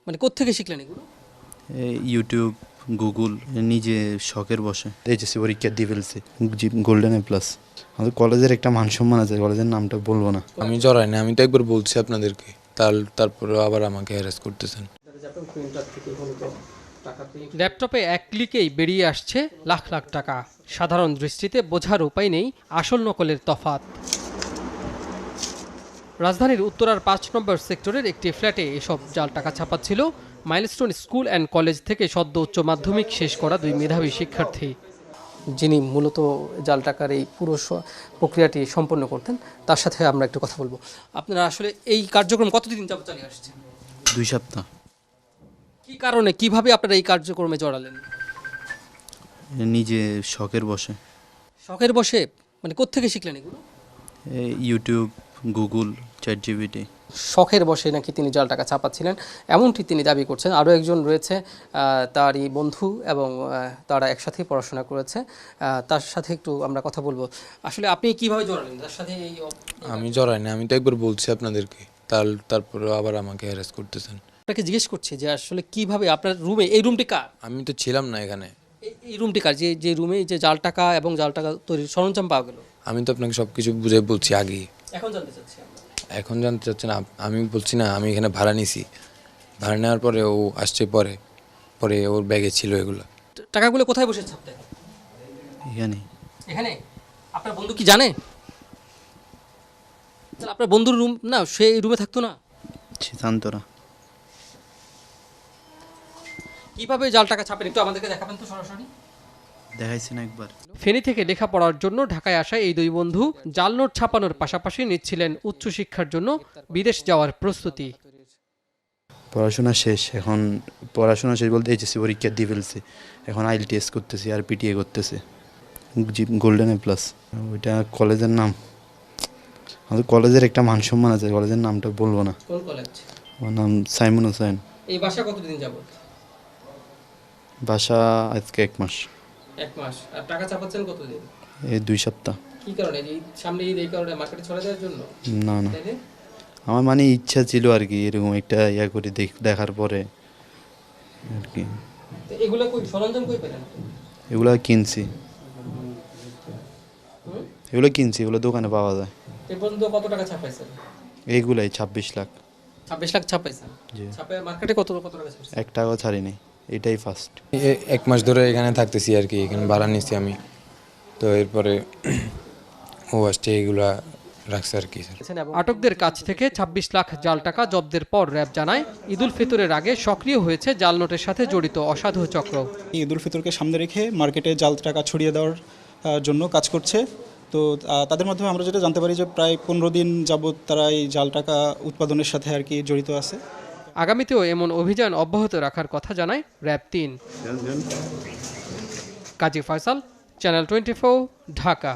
মানে কোত্থেকে শিখলেন এগুলো? ইউটিউব, গুগল, নিজে শখের বসে এইচএসসি পরীক্ষা দিয়ে ফেলছি, গোল্ডেন এ প্লাস। আমাদের কলেজের একটা মান সম্মান আছে, কলেজের নামটা বলবো না। আমি জড়াই না, আমি তো একবার বলছি আপনাদেরকে, তারপরে আবার আমাকে হ্যারাস করতেছেন। ল্যাপটপে এক ক্লিকেই বেরিয়ে আসছে লাখ লাখ টাকা। সাধারণ দৃষ্টিতে বোঝার উপায় নেই আসল নকলের তফাৎ। রাজধানীর উত্তরার ৫ নম্বর সেক্টরের একটি ফ্ল্যাটে এসব জাল টাকা ছাপাচ্ছিল মাইলস্টোন স্কুল অ্যান্ড কলেজ থেকে সদ্য উচ্চ মাধ্যমিক শেষ করা দুই মেধাবী শিক্ষার্থী, যিনি মূলত জাল টাকার এই পুরো প্রক্রিয়াটি সম্পন্ন করতেন। তার সাথে আমরা একটু কথা বলবো। আপনারা আসলে এই কার্যক্রম কতদিন যাবত চালিয়ে আসছেন? 2 সপ্তাহ। কি কারণে, কিভাবে আপনারা এই কার্যক্রমে জড়ালেন? নিজে শখের বসে। শখের বসে? মানে কোত্থেকে শিখলেন এগুলো? YouTube, Google, ChatGPT. শখের বসে নাকি তিনি জাল টাকা ছাপাচ্ছিলেন, এমনটি তিনি দাবি করছেন। আরও একজন রয়েছে, তারই বন্ধু, এবং তারা একসাথেই পড়াশোনা করেছে। তার সাথে একটু আমরা কথা বলবো। আসলে আপনি কিভাবে জড়ালেন তার সাথে? আমি জড়াই না, আমি তো একবার বলছি আপনাদেরকে, তারপরে আবার আমাকে হ্যারাস করতেছেন। আপনাকে জিজ্ঞেস করছি যে আসলে কিভাবে আপনার রুমে, এই রুমটি কার? আমি তো ছিলাম না এখানে। এই রুমটি কার, যে যে রুমে যে জাল টাকা এবং জাল টাকা তৈরির সরঞ্জাম পাওয়া গেল? আমি তো আপনাকে সব কিছু বুঝে বলছি আগেই। এখন জানতে চাচ্ছি আমরা। এখন জানতে চাচ্ছেন? আমি বলছি না, আমি এখানে ভাড়া নিছি। ভাড়া নেওয়ার পরে ও আসছে, পরে ওর ব্যাগে ছিল এগুলো। টাকাগুলো কোথায় বসে ছাপতেন? এখানে। এখানে? আপনার বন্ধু কি জানে? তাহলে আপনার বন্ধুর রুম না, সে এই রুমে থাকতো না? সিদ্ধান্তরা কিভাবে জাল টাকা ছাপেন একটু আমাদেরকে দেখাবেন তো সরাসরি। দেখাইছি না একবার। ফেনী থেকে লেখাপড়ার জন্য ঢাকায় আসা এই দুই বন্ধু জাল নোট ছাপানোর পাশাপাশি নিচ্ছিলেন উচ্চশিক্ষার জন্য বিদেশ যাওয়ার প্রস্তুতি। পড়াশোনা শেষ বলতে এইচএসসি পরীক্ষা দিয়ে ফেলছি, এখন আইএলটিএস করতেছি আর পিটিএ করতেছি, গোল্ডেন এ প্লাস। ওইটা কলেজের নাম, আমাদের কলেজের একটা মান সম্মান আছে, কলেজের নামটা বলবো না। কোন কলেজ? আমার নাম সাইমন হোসেন। এই বাসা কতদিন যাবত? বাসা আজকে 1 মাস। 1 মাস। আর টাকা ছাপাচ্ছেন কতদিন? এই 2 সপ্তাহ। কি কারণে? এই সামনে ঈদ, এই কারণে মার্কেটে ছড়া দেওয়ার জন্য? না না, তাই না? আমার মানে ইচ্ছা ছিল আর কি, এরকম একটা ইয়া করে দেখার পরে আর কি। তো এগুলো কই, সরঞ্জাম কই পেলেন? এগুলো কিনছি, এগুলো দোকানে পাওয়া যায়। এই পর্যন্ত কত টাকা ছাপাইছেন? এইগুলাই 26 লাখ। 26 লাখ ছাপাইছেন? জি। ছাপায় মার্কেটে কত কত টাকা ছাপাইছেন? 1 টাকাও ছাড়িনি, এটাই ফার্স্ট। 1 মাস ধরে এখানে থাকতেছি আর কি, এখানে ভাড়া নিচ্ছি আমি। তো এরপরে ও আসছে, এগুলা রাখছে আর কি। আটকদের কাছ থেকে 26 লাখ জাল টাকা জব্দের পর র্যাব জানায় ঈদুল ফিতরের আগে সক্রিয় হয়েছে জাল নোটের সাথে জড়িত অসাধু চক্র। ঈদুল ফিতরকে সামনে রেখে মার্কেটে জাল টাকা ছড়িয়ে দেওয়ার জন্য কাজ করছে। তো তাদের মাধ্যমে আমরা যেটা জানতে পারি যে প্রায় 15 দিন যাবৎ তারা এই জাল টাকা উৎপাদনের সাথে আর কি জড়িত আছে। আগামীতেও এমন অভিযান অব্যাহত রাখার কথা জানায় র্যাব 3। কাজী ফয়সাল, চ্যানেল 24, ঢাকা।